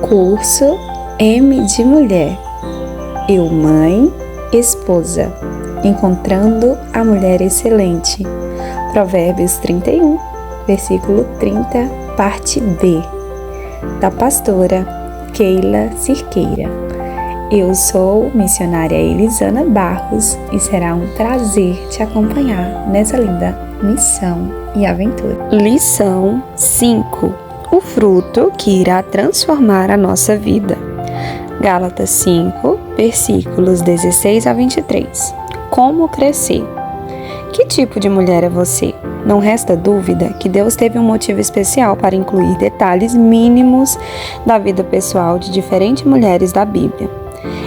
Curso M de Mulher. Eu, mãe, esposa. Encontrando a mulher excelente. Provérbios 31, versículo 30, parte B. Da pastora Keila Cirqueira. Eu sou missionária Elisana Barros e será um prazer te acompanhar nessa linda missão e aventura. Lição 5. O fruto que irá transformar a nossa vida. Gálatas 5, versículos 16 a 23. Como crescer? Que tipo de mulher é você? Não resta dúvida que Deus teve um motivo especial para incluir detalhes mínimos da vida pessoal de diferentes mulheres da Bíblia.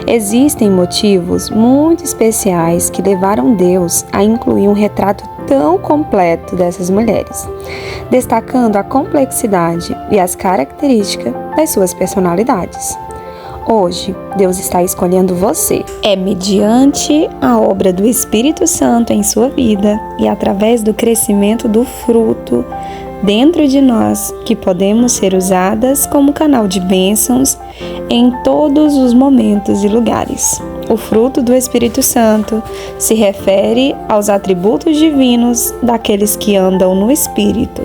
Existem motivos muito especiais que levaram Deus a incluir um retrato tão completo dessas mulheres, destacando a complexidade e as características das suas personalidades. Hoje, Deus está escolhendo você. É mediante a obra do Espírito Santo em sua vida e através do crescimento do fruto dentro de nós que podemos ser usadas como canal de bênçãos em todos os momentos e lugares. O fruto do Espírito Santo se refere aos atributos divinos daqueles que andam no Espírito.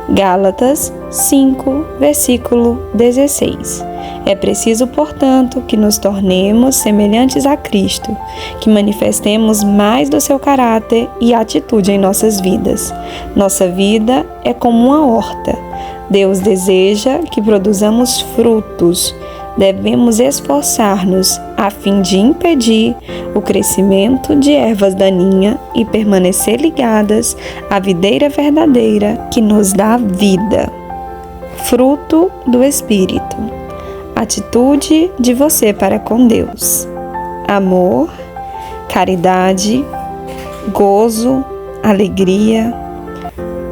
Gálatas 5, versículo 16. É preciso, portanto, que nos tornemos semelhantes a Cristo, que manifestemos mais do seu caráter e atitude em nossas vidas. Nossa vida é como uma horta. Deus deseja que produzamos frutos. Devemos esforçar-nos a fim de impedir o crescimento de ervas daninhas e permanecer ligadas à videira verdadeira que nos dá vida. Fruto do Espírito. Atitude de você para com Deus. Amor, caridade, gozo, alegria,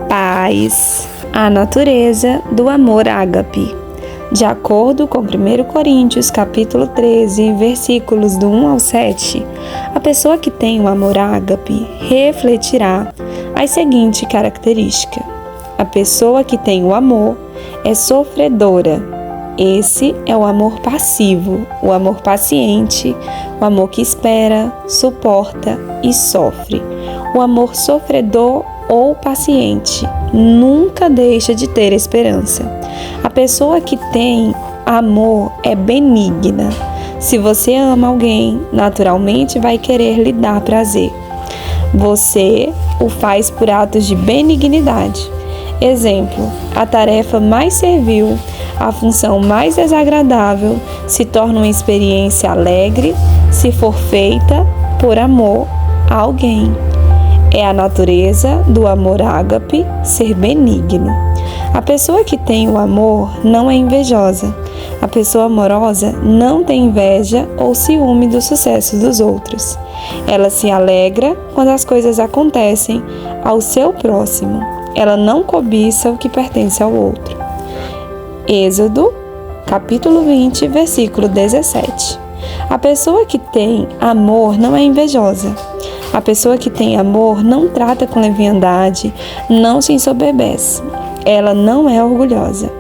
paz. A natureza do amor ágape. De acordo com 1 Coríntios, capítulo 13, versículos do 1 ao 7, a pessoa que tem o amor ágape refletirá as seguintes características. A pessoa que tem o amor é sofredora. Esse é o amor passivo, o amor paciente, o amor que espera, suporta e sofre. O amor sofredor ou paciente nunca deixa de ter esperança. A pessoa que tem amor é benigna. Se você ama alguém, naturalmente vai querer lhe dar prazer. Você o faz por atos de benignidade. Exemplo, a tarefa mais servil, a função mais desagradável se torna uma experiência alegre se for feita por amor a alguém. É a natureza do amor ágape ser benigno. A pessoa que tem o amor não é invejosa. A pessoa amorosa não tem inveja ou ciúme do sucesso dos outros. Ela se alegra quando as coisas acontecem ao seu próximo. Ela não cobiça o que pertence ao outro. Êxodo, capítulo 20, versículo 17. A pessoa que tem amor não é invejosa. A pessoa que tem amor não trata com leviandade, não se ensoberbece. Ela não é orgulhosa.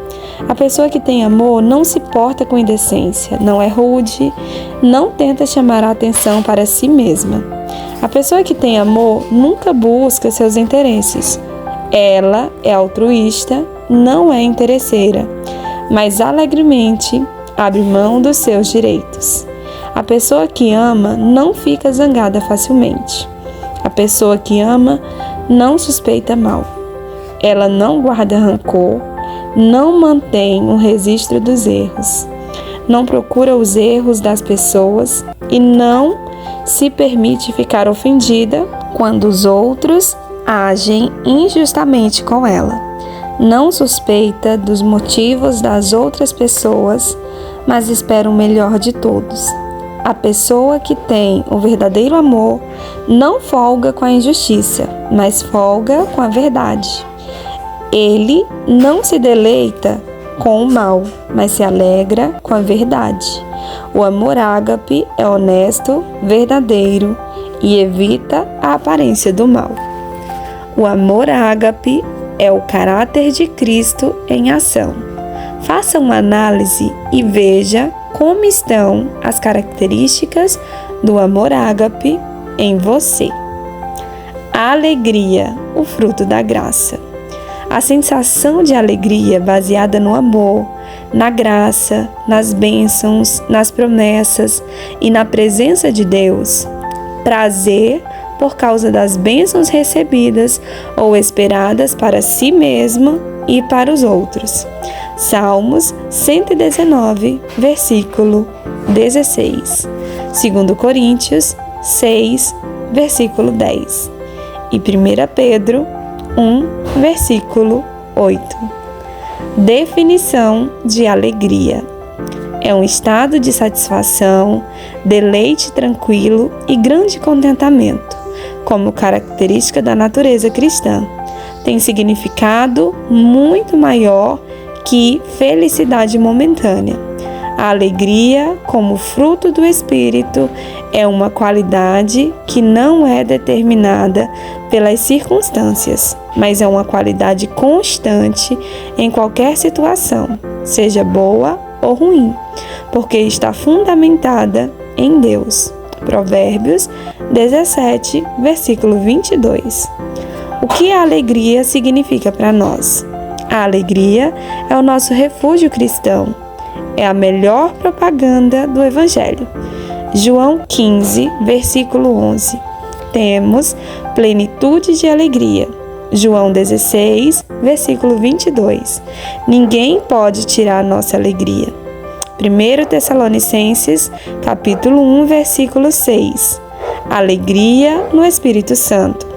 A pessoa que tem amor não se porta com indecência, não é rude, não tenta chamar a atenção para si mesma. A pessoa que tem amor nunca busca seus interesses. Ela é altruísta, não é interesseira, mas alegremente abre mão dos seus direitos. A pessoa que ama não fica zangada facilmente. A pessoa que ama não suspeita mal. Ela não guarda rancor, não mantém um registro dos erros, não procura os erros das pessoas e não se permite ficar ofendida quando os outros agem injustamente com ela. Não suspeita dos motivos das outras pessoas, mas espera o melhor de todos. A pessoa que tem o verdadeiro amor não folga com a injustiça, mas folga com a verdade. Ele não se deleita com o mal, mas se alegra com a verdade. O amor ágape é honesto, verdadeiro e evita a aparência do mal. O amor ágape é o caráter de Cristo em ação. Faça uma análise e veja como estão as características do amor ágape em você. A alegria, o fruto da graça. A sensação de alegria baseada no amor, na graça, nas bênçãos, nas promessas e na presença de Deus. Prazer por causa das bênçãos recebidas ou esperadas para si mesmo e para os outros. Salmos 119, versículo 16. 2 Coríntios 6, versículo 10. E 1 Pedro 1, versículo 8. Definição de alegria. É um estado de satisfação, deleite tranquilo e grande contentamento, como característica da natureza cristã. Tem significado muito maior que felicidade momentânea. A alegria, como fruto do Espírito, é uma qualidade que não é determinada pelas circunstâncias, mas é uma qualidade constante em qualquer situação, seja boa ou ruim, porque está fundamentada em Deus. Provérbios 17, versículo 22. O que a alegria significa para nós? A alegria é o nosso refúgio cristão. É a melhor propaganda do Evangelho. João 15, versículo 11. Temos plenitude de alegria. João 16, versículo 22. Ninguém pode tirar nossa alegria. 1 Tessalonicenses, capítulo 1, versículo 6. Alegria no Espírito Santo.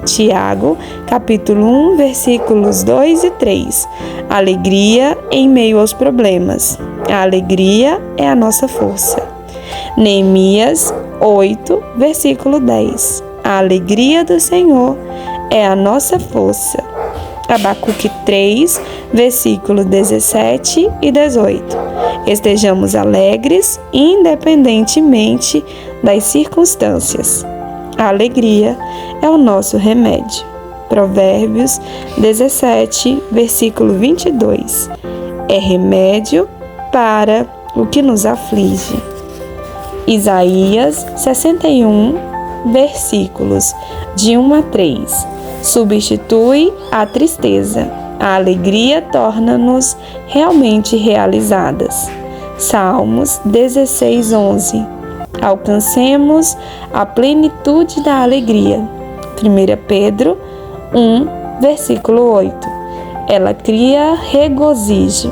Tiago, capítulo 1, versículos 2 e 3. Alegria em meio aos problemas. A alegria é a nossa força. Neemias 8, versículo 10. A alegria do Senhor é a nossa força. Abacuque 3, versículo 17 e 18. Estejamos alegres independentemente das circunstâncias. A alegria é o nosso remédio. Provérbios 17, versículo 22. É remédio para o que nos aflige. Isaías 61, versículos de 1 a 3. Substitui a tristeza. A alegria torna-nos realmente realizadas. Salmos 16, 11. Alcancemos a plenitude da alegria. 1 Pedro 1, versículo 8. Ela cria regozijo.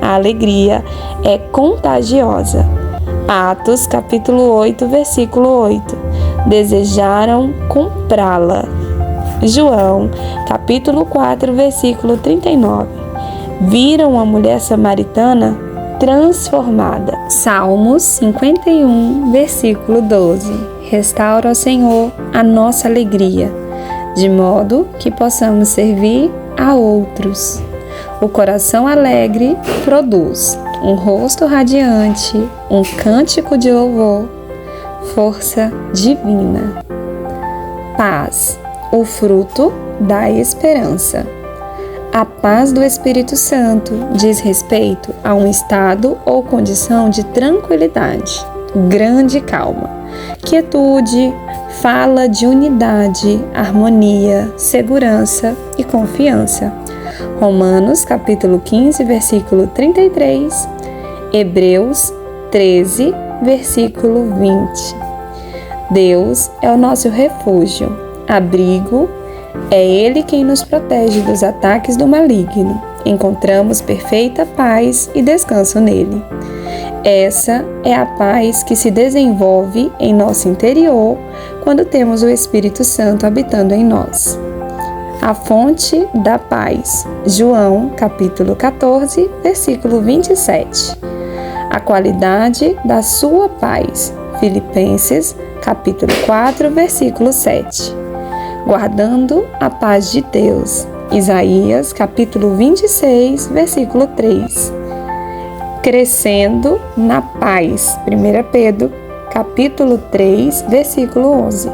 A alegria é contagiosa. Atos, capítulo 8, versículo 8. Desejaram comprá-la. João, capítulo 4, versículo 39. Viram a mulher samaritana transformada. Salmos 51, versículo 12. Restaura, ó Senhor, a nossa alegria, de modo que possamos servir a outros. O coração alegre produz um rosto radiante, um cântico de louvor, força divina. Paz, o fruto da esperança. A paz do Espírito Santo diz respeito a um estado ou condição de tranquilidade, grande calma, quietude, fala de unidade, harmonia, segurança e confiança. Romanos capítulo 15, versículo 33, Hebreus 13, versículo 20. Deus é o nosso refúgio, abrigo. É Ele quem nos protege dos ataques do maligno. Encontramos perfeita paz e descanso nele. Essa é a paz que se desenvolve em nosso interior quando temos o Espírito Santo habitando em nós. A fonte da paz. João, capítulo 14, versículo 27. A qualidade da sua paz. Filipenses, capítulo 4, versículo 7. Guardando a paz de Deus. Isaías, capítulo 26, versículo 3. Crescendo na paz. 1 Pedro, capítulo 3, versículo 11.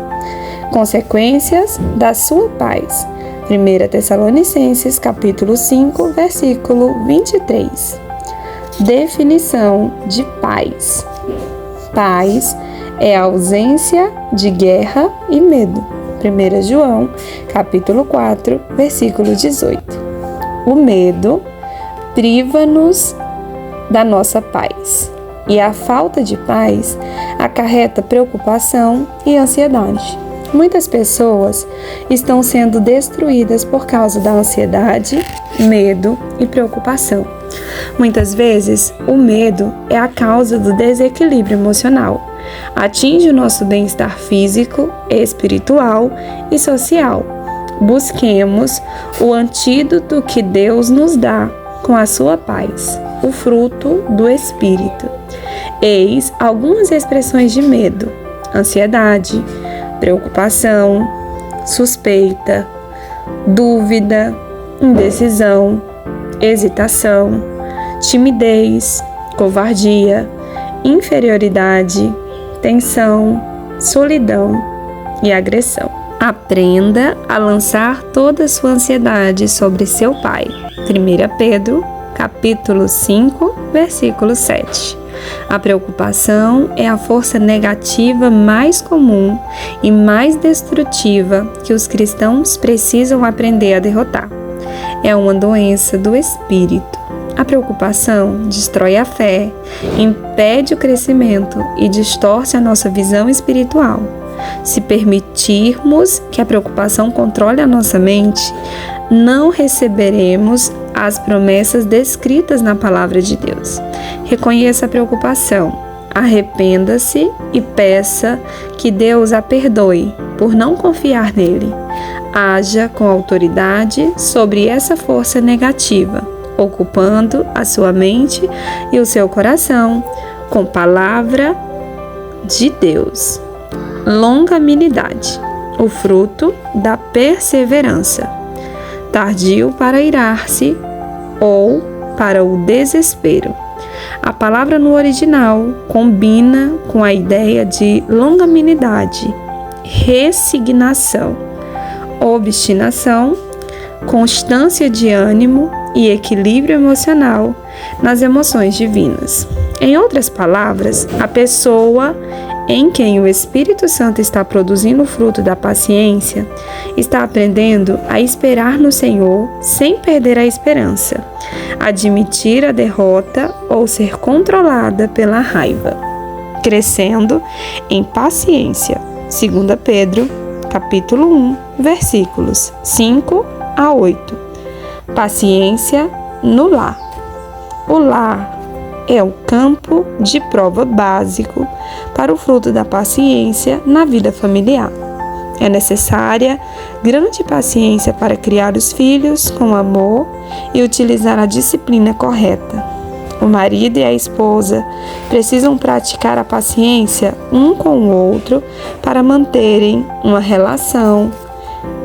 Consequências da sua paz. 1 Tessalonicenses, capítulo 5, versículo 23. Definição de paz. Paz é a ausência de guerra e medo. 1 João, capítulo 4, versículo 18. O medo priva-nos da nossa paz, e a falta de paz acarreta preocupação e ansiedade. Muitas pessoas estão sendo destruídas por causa da ansiedade, medo e preocupação. Muitas vezes, o medo é a causa do desequilíbrio emocional. Atinge o nosso bem-estar físico, espiritual e social. Busquemos o antídoto que Deus nos dá com a sua paz, o fruto do Espírito. Eis algumas expressões de medo: ansiedade, preocupação, suspeita, dúvida, indecisão, hesitação, timidez, covardia, inferioridade, tensão, solidão e agressão. Aprenda a lançar toda a sua ansiedade sobre seu Pai. 1 Pedro, capítulo 5, versículo 7. A preocupação é a força negativa mais comum e mais destrutiva que os cristãos precisam aprender a derrotar. É uma doença do espírito. A preocupação destrói a fé, impede o crescimento e distorce a nossa visão espiritual. Se permitirmos que a preocupação controle a nossa mente, não receberemos as promessas descritas na palavra de Deus. Reconheça a preocupação, arrependa-se e peça que Deus a perdoe por não confiar nele. Haja com autoridade sobre essa força negativa, ocupando a sua mente e o seu coração com palavra de Deus. Longanimidade, o fruto da perseverança. Tardio para irar-se ou para o desespero. A palavra no original combina com a ideia de longanimidade, resignação, obstinação, constância de ânimo e equilíbrio emocional nas emoções divinas. Em outras palavras, a pessoa em quem o Espírito Santo está produzindo o fruto da paciência está aprendendo a esperar no Senhor sem perder a esperança, admitir a derrota ou ser controlada pela raiva, crescendo em paciência. 2 Pedro, capítulo 1, versículos 5 a 8. Paciência no lar. O lar é o campo de prova básico para o fruto da paciência na vida familiar. É necessária grande paciência para criar os filhos com amor e utilizar a disciplina correta. O marido e a esposa precisam praticar a paciência um com o outro para manterem uma relação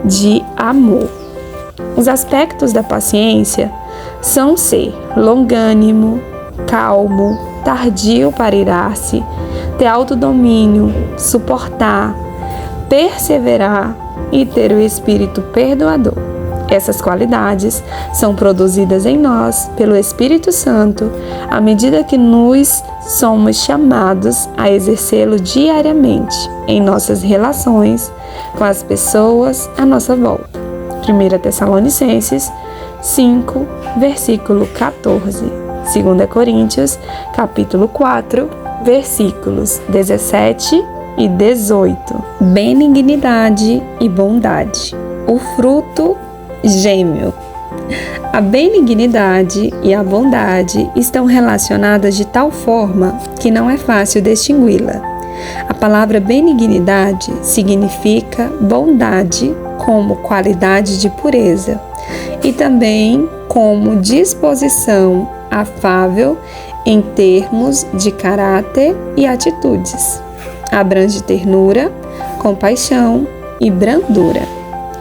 de amor. Os aspectos da paciência são ser longânimo, calmo, tardio para irar-se, ter autodomínio, suportar, perseverar e ter o espírito perdoador. Essas qualidades são produzidas em nós pelo Espírito Santo à medida que nos somos chamados a exercê-lo diariamente em nossas relações com as pessoas à nossa volta. 1 Tessalonicenses 5, versículo 14. 2 Coríntios, capítulo 4, versículos 17 e 18. Benignidade e bondade. O fruto gêmeo. A benignidade e a bondade estão relacionadas de tal forma que não é fácil distingui-la. A palavra benignidade significa bondade como qualidade de pureza e também como disposição afável em termos de caráter e atitudes. Abrange ternura, compaixão e brandura.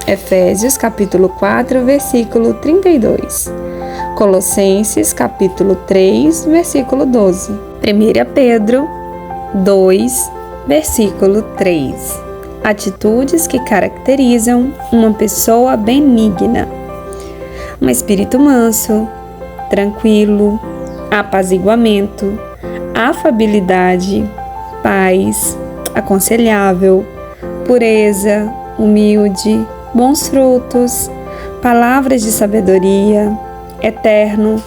Efésios capítulo 4, versículo 32. Colossenses capítulo 3, versículo 12. 1 Pedro 2, versículo 3. Atitudes que caracterizam uma pessoa benigna. Um espírito manso, tranquilo, apaziguamento, afabilidade, paz, aconselhável, pureza, humilde, bons frutos, palavras de sabedoria, eterno,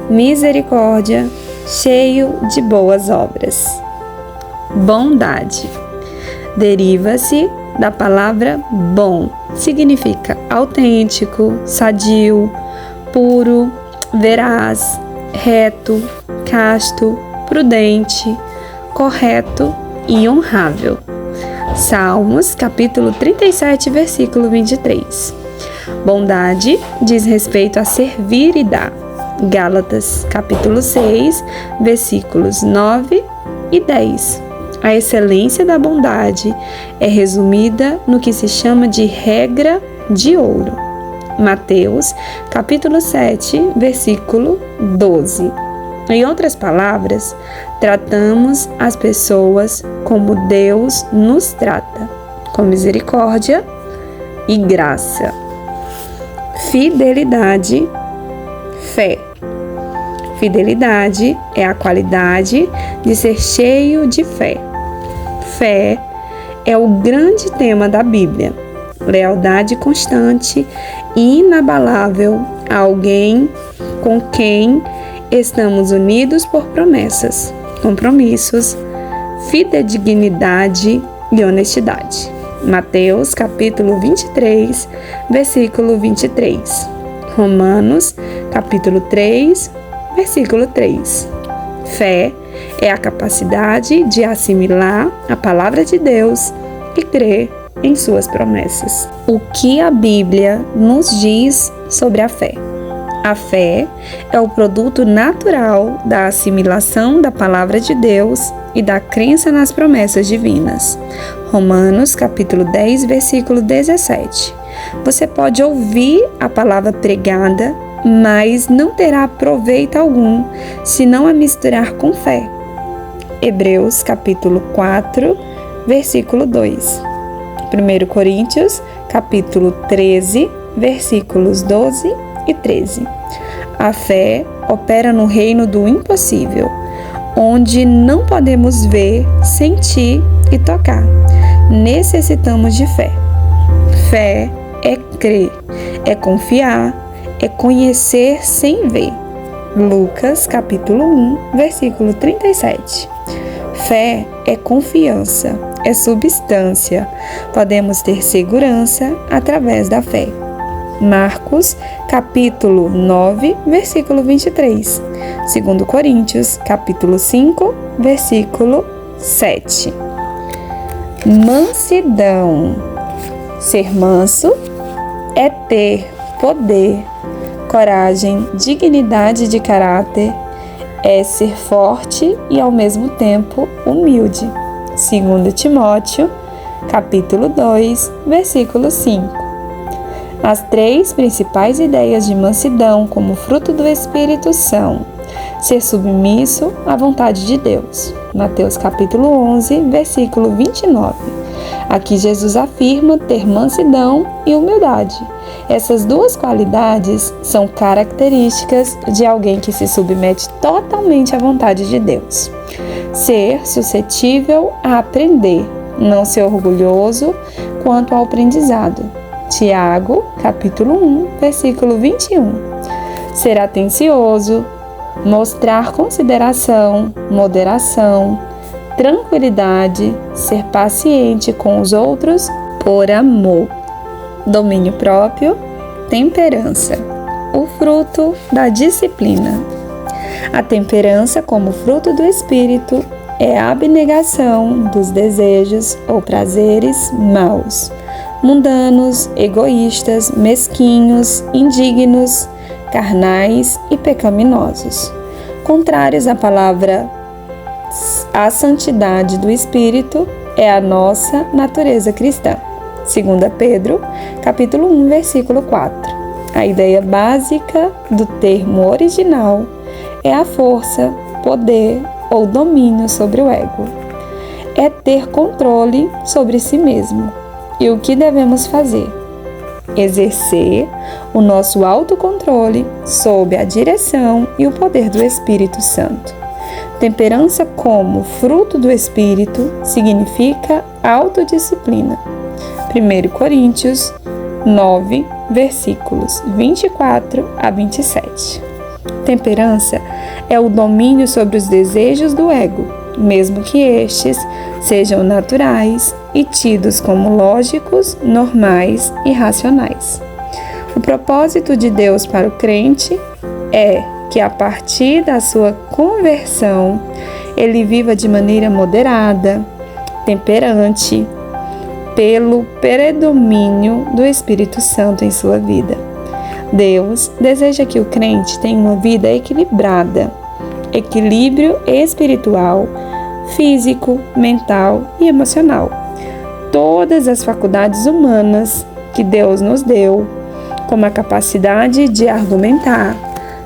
misericórdia, cheio de boas obras. Bondade deriva-se da palavra bom, significa autêntico, sadio, puro, veraz, reto, casto, prudente, correto e honrável. Salmos, capítulo 37, versículo 23. Bondade diz respeito a servir e dar. Gálatas, capítulo 6, versículos 9 e 10. A excelência da bondade é resumida no que se chama de regra de ouro. Mateus, capítulo 7, versículo 12. Em outras palavras, tratamos as pessoas como Deus nos trata, com misericórdia e graça. Fidelidade, fé. Fidelidade é a qualidade de ser cheio de fé. Fé é o grande tema da Bíblia. Lealdade constante e inabalável a alguém com quem estamos unidos por promessas, compromissos, fidedignidade e honestidade. Mateus, capítulo 23, versículo 23. Romanos, capítulo 3, versículo 3. Fé é a capacidade de assimilar a palavra de Deus e crer em suas promessas. O que a Bíblia nos diz sobre a fé? A fé é o produto natural da assimilação da palavra de Deus e da crença nas promessas divinas. Romanos, capítulo 10, versículo 17. Você pode ouvir a palavra pregada, mas não terá proveito algum se não a misturar com fé. Hebreus, capítulo 4, versículo 2. 1 Coríntios, capítulo 13, versículos 12 e 13. A fé opera no reino do impossível, onde não podemos ver, sentir e tocar. Necessitamos de fé. Fé é crer, é confiar, é conhecer sem ver. Lucas, capítulo 1, versículo 37. Fé é confiança, é substância. Podemos ter segurança através da fé. Marcos, capítulo 9, versículo 23. 2 Coríntios, capítulo 5, versículo 7. Mansidão. Ser manso é ter poder, coragem, dignidade de caráter, é ser forte e ao mesmo tempo humilde. 2 Timóteo, capítulo 2, versículo 5. As três principais ideias de mansidão como fruto do Espírito são: ser submisso à vontade de Deus. Mateus capítulo 11, versículo 29. Aqui Jesus afirma ter mansidão e humildade. Essas duas qualidades são características de alguém que se submete totalmente à vontade de Deus. Ser suscetível a aprender, não ser orgulhoso quanto ao aprendizado. Tiago, capítulo 1, versículo 21. Ser atencioso, mostrar consideração, moderação, tranquilidade, ser paciente com os outros por amor. Domínio próprio, temperança, o fruto da disciplina. A temperança, como fruto do Espírito, é a abnegação dos desejos ou prazeres maus, mundanos, egoístas, mesquinhos, indignos, carnais e pecaminosos, contrários à palavra. A santidade do Espírito é a nossa natureza cristã. 2 Pedro, capítulo 1, versículo 4. A ideia básica do termo original é a força, poder ou domínio sobre o ego. É ter controle sobre si mesmo. E o que devemos fazer? exercer o nosso autocontrole sob a direção e o poder do Espírito Santo. Temperança como fruto do Espírito significa autodisciplina. 1 Coríntios 9, versículos 24 a 27. Temperança é o domínio sobre os desejos do ego, mesmo que estes sejam naturais e tidos como lógicos, normais e racionais. O propósito de Deus para o crente é que a partir da sua conversão, ele viva de maneira moderada, temperante, pelo predomínio do Espírito Santo em sua vida. Deus deseja que o crente tenha uma vida equilibrada, equilíbrio espiritual, físico, mental e emocional. Todas as faculdades humanas que Deus nos deu, como a capacidade de argumentar,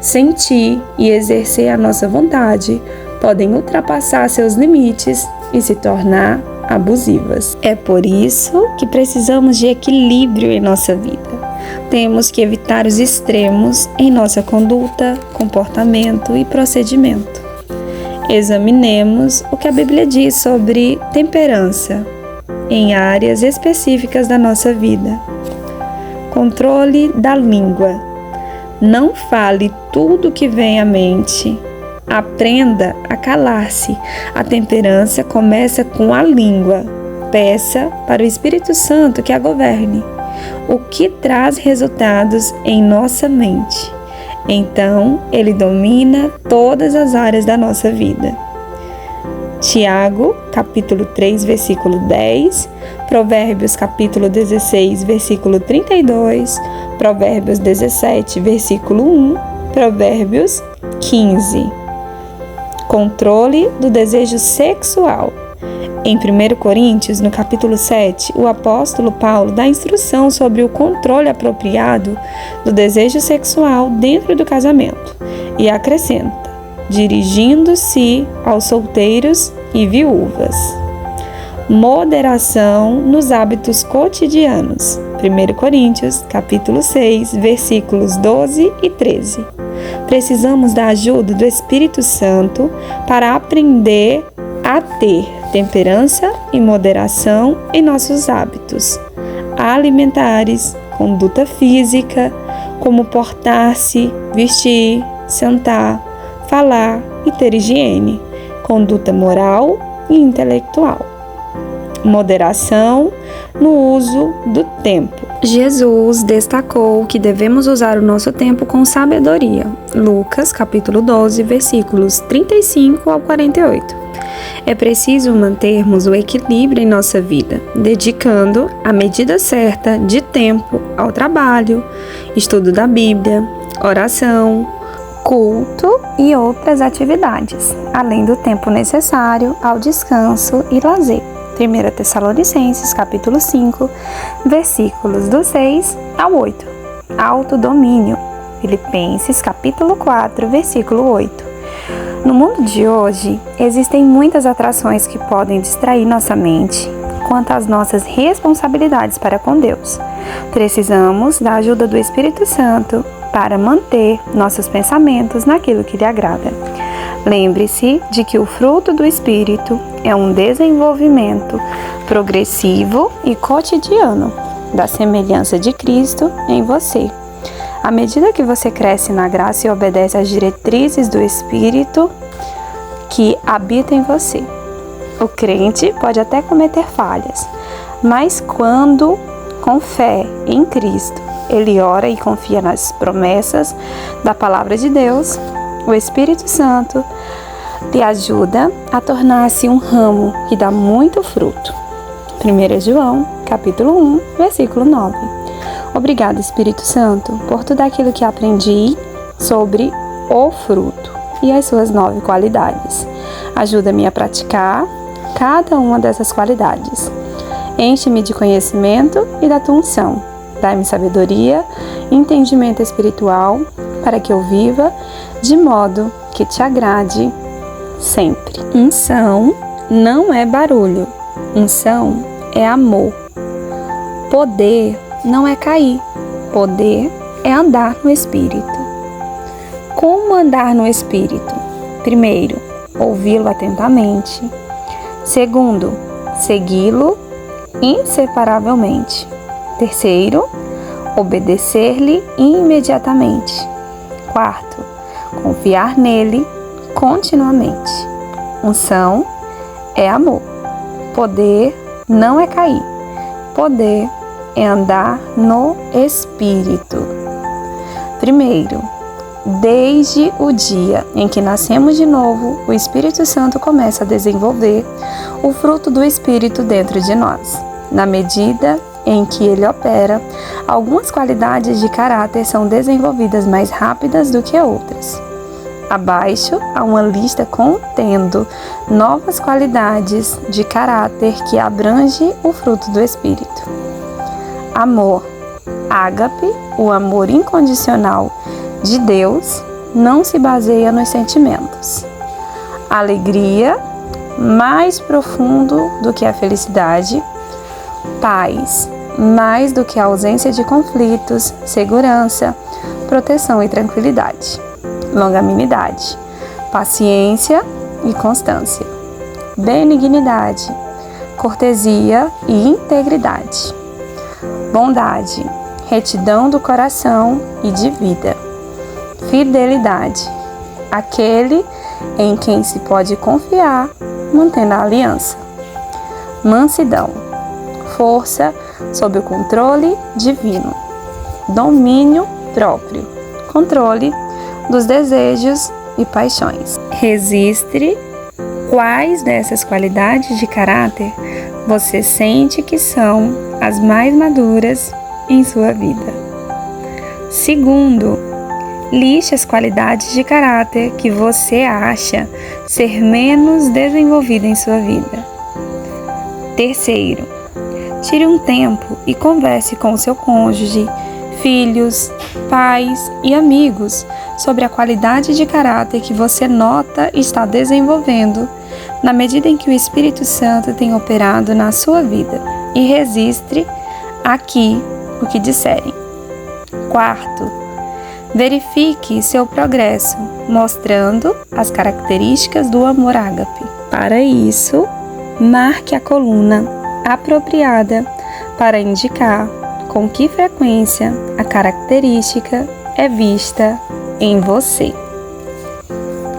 sentir e exercer a nossa vontade, podem ultrapassar seus limites e se tornar abusivas. É por isso que precisamos de equilíbrio em nossa vida. Temos que evitar os extremos em nossa conduta, comportamento e procedimento. Examinemos o que a Bíblia diz sobre temperança em áreas específicas da nossa vida. Controle da língua. Não fale tudo o que vem à mente. Aprenda a calar-se. A temperança começa com a língua. Peça para o Espírito Santo que a governe, o que traz resultados em nossa mente. Então, ele domina todas as áreas da nossa vida. Tiago, capítulo 3, versículo 10, Provérbios, capítulo 16, versículo 32, Provérbios 17, versículo 1, Provérbios 15. Controle do desejo sexual. Em 1 Coríntios, no capítulo 7, o apóstolo Paulo dá instrução sobre o controle apropriado do desejo sexual dentro do casamento e acrescenta, dirigindo-se aos solteiros e viúvas. Moderação nos hábitos cotidianos. 1 Coríntios, capítulo 6, versículos 12 e 13. Precisamos da ajuda do Espírito Santo para aprender a ter temperança e moderação em nossos hábitos alimentares, conduta física, como portar-se, vestir, sentar, falar e ter higiene, conduta moral e intelectual. Moderação no uso do tempo. Jesus destacou que devemos usar o nosso tempo com sabedoria. Lucas, capítulo 12, versículos 35 ao 48. É preciso mantermos o equilíbrio em nossa vida, dedicando a medida certa de tempo ao trabalho, estudo da Bíblia, oração, culto e outras atividades, além do tempo necessário ao descanso e lazer. 1 Tessalonicenses, capítulo 5, versículos do 6 ao 8. Autodomínio. Filipenses, capítulo 4, versículo 8. No mundo de hoje, existem muitas atrações que podem distrair nossa mente quanto às nossas responsabilidades para com Deus. Precisamos da ajuda do Espírito Santo para manter nossos pensamentos naquilo que lhe agrada. Lembre-se de que o fruto do Espírito é um desenvolvimento progressivo e cotidiano da semelhança de Cristo em você. À medida que você cresce na graça e obedece às diretrizes do Espírito que habita em você. O crente pode até cometer falhas, mas quando, com fé em Cristo, ele ora e confia nas promessas da Palavra de Deus, o Espírito Santo lhe ajuda a tornar-se um ramo que dá muito fruto. 1 João, capítulo 1, versículo 9. Obrigada, Espírito Santo, por tudo aquilo que aprendi sobre o fruto e as suas 9 qualidades. Ajuda-me a praticar cada uma dessas qualidades. Enche-me de conhecimento e da tua unção. Dai-me sabedoria e entendimento espiritual para que eu viva de modo que te agrade sempre. Unção não é barulho. Unção é amor. Poder não é cair, Poder é andar no Espírito. Como andar no Espírito? Primeiro, ouvi-lo atentamente. Segundo, segui-lo inseparavelmente. Terceiro, obedecer-lhe imediatamente. Quarto, confiar nele continuamente. Unção é amor. Poder não é cair. Poder é andar no Espírito. Primeiro, desde o dia em que nascemos de novo, o Espírito Santo começa a desenvolver o fruto do Espírito dentro de nós. Na medida em que ele opera, algumas qualidades de caráter são desenvolvidas mais rápidas do que outras. Abaixo há uma lista contendo novas qualidades de caráter que abrange o fruto do Espírito. Amor, ágape, o amor incondicional de Deus, não se baseia nos sentimentos. Alegria, mais profundo do que a felicidade. Paz, mais do que a ausência de conflitos. Segurança, proteção e tranquilidade. Longanimidade, paciência e constância. Benignidade, cortesia e integridade. Bondade, retidão do coração e de vida. Fidelidade, aquele em quem se pode confiar, mantendo a aliança. Mansidão, força sob o controle divino. Domínio próprio, controle dos desejos e paixões. Registre quais dessas qualidades de caráter você sente que são as mais maduras em sua vida. Segundo, liste as qualidades de caráter que você acha ser menos desenvolvida em sua vida. Terceiro, tire um tempo e converse com seu cônjuge, filhos, pais e amigos sobre a qualidade de caráter que você nota está desenvolvendo na medida em que o Espírito Santo tem operado na sua vida, e registre aqui o que disserem. Quarto, verifique seu progresso, mostrando as características do amor ágape. Para isso, marque a coluna apropriada para indicar com que frequência a característica é vista em você.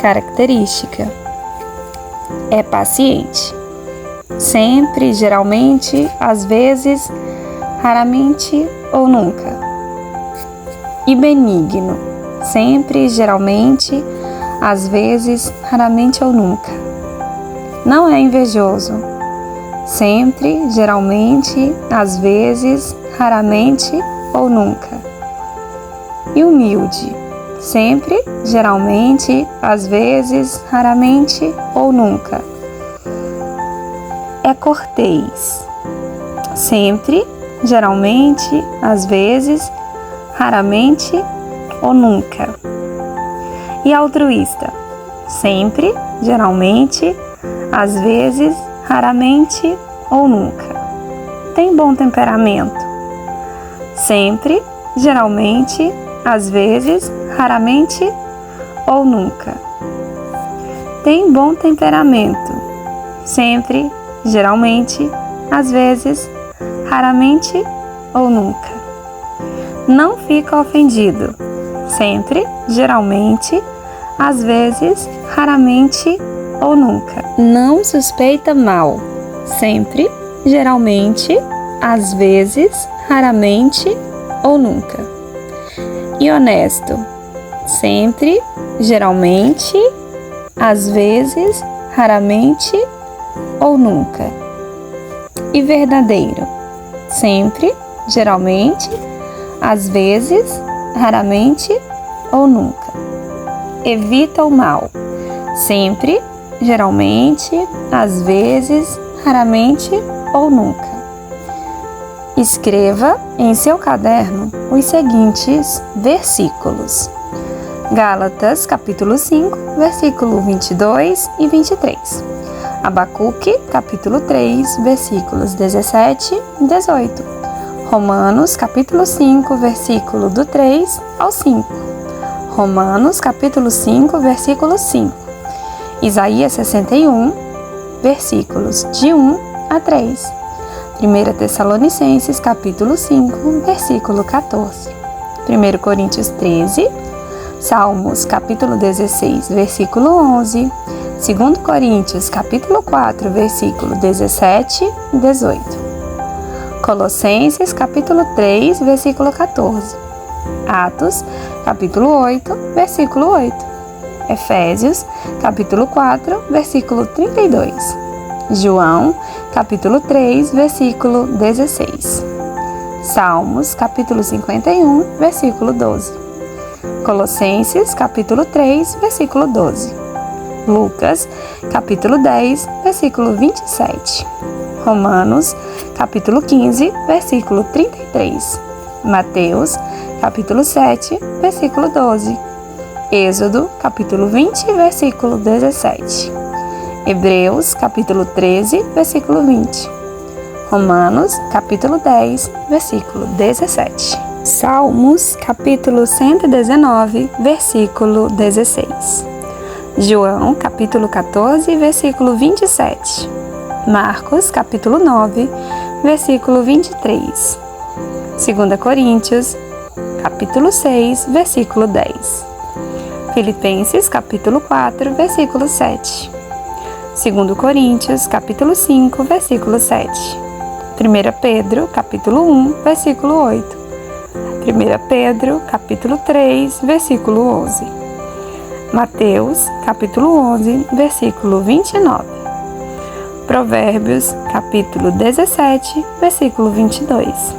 Característica: é paciente. Sempre, geralmente, às vezes, raramente ou nunca. E benigno. Sempre, geralmente, às vezes, raramente ou nunca. Não é invejoso. Sempre, geralmente, às vezes, raramente ou nunca. E humilde. Sempre, geralmente, às vezes, raramente ou nunca. É cortês. Sempre, geralmente, às vezes, raramente ou nunca. E altruísta. Sempre, geralmente, às vezes, raramente ou nunca. Tem bom temperamento. Sempre, geralmente, às vezes, raramente ou nunca. Tem bom temperamento. Sempre, geralmente, às vezes, raramente ou nunca. Não fica ofendido. Sempre, geralmente, às vezes, raramente ou nunca. Não suspeita mal. Sempre, geralmente, às vezes, raramente ou nunca. E honesto. Sempre, geralmente, às vezes, raramente ou nunca. E verdadeiro. Sempre, geralmente, às vezes, raramente ou nunca. Evita o mal. Sempre, geralmente, às vezes, raramente ou nunca. Escreva em seu caderno os seguintes versículos. Gálatas, capítulo 5, versículo 22 e 23. Abacuque, capítulo 3, versículos 17 e 18. Romanos, capítulo 5, versículo do 3 ao 5. Romanos, capítulo 5, versículo 5. Isaías 61, versículos de 1 a 3. 1 Tessalonicenses, capítulo 5, versículo 14. 1 Coríntios 13, Salmos, capítulo 16, versículo 11. 2 Coríntios, capítulo 4, versículo 17 e 18. Colossenses, capítulo 3, versículo 14. Atos, capítulo 8, versículo 8. Efésios, capítulo 4, versículo 32. João, capítulo 3, versículo 16. Salmos, capítulo 51, versículo 12. Colossenses, capítulo 3, versículo 12. Lucas, capítulo 10, versículo 27. Romanos, capítulo 15, versículo 33. Mateus, capítulo 7, versículo 12. Êxodo, capítulo 20, versículo 17. Hebreus, capítulo 13, versículo 20. Romanos, capítulo 10, versículo 17. Salmos, capítulo 119, versículo 16. João, capítulo 14, versículo 27. Marcos, capítulo 9, versículo 23. 2 Coríntios, capítulo 6, versículo 10. Filipenses, capítulo 4, versículo 7. 2 Coríntios, capítulo 5, versículo 7. 1 Pedro, capítulo 1, versículo 8. 1 Pedro, capítulo 3, versículo 11. Mateus, capítulo 11, versículo 29. Provérbios, capítulo 17, versículo 22.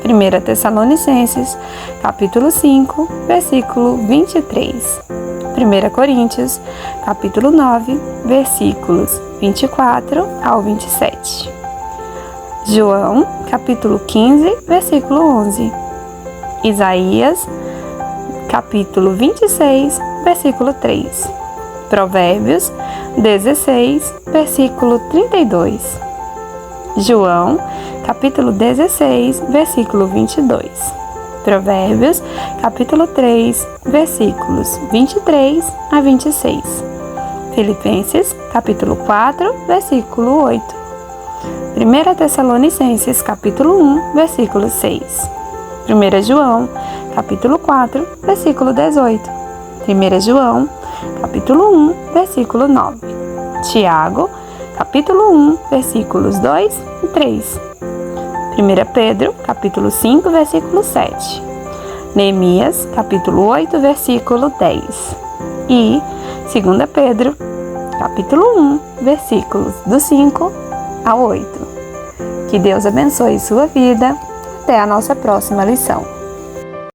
1 Tessalonicenses, capítulo 5, versículo 23. 1 Coríntios, capítulo 9, versículos 24 ao 27. João, capítulo 15, versículo 11. Isaías, capítulo 26, versículo 3. Provérbios 16, versículo 32. João, capítulo 16, versículo 22. Provérbios, capítulo 3, versículos 23 a 26. Filipenses, capítulo 4, versículo 8. 1 Tessalonicenses, capítulo 1, versículo 6. 1 João, capítulo 4, versículo 18. 1 João, capítulo 1, versículo 9. Tiago, capítulo 1, versículos 2 e 3. 1 Pedro, capítulo 5, versículo 7. Neemias, capítulo 8, versículo 10. E 2 Pedro, capítulo 1, versículos do 5 ao 8. Que Deus abençoe sua vida. Até a nossa próxima lição.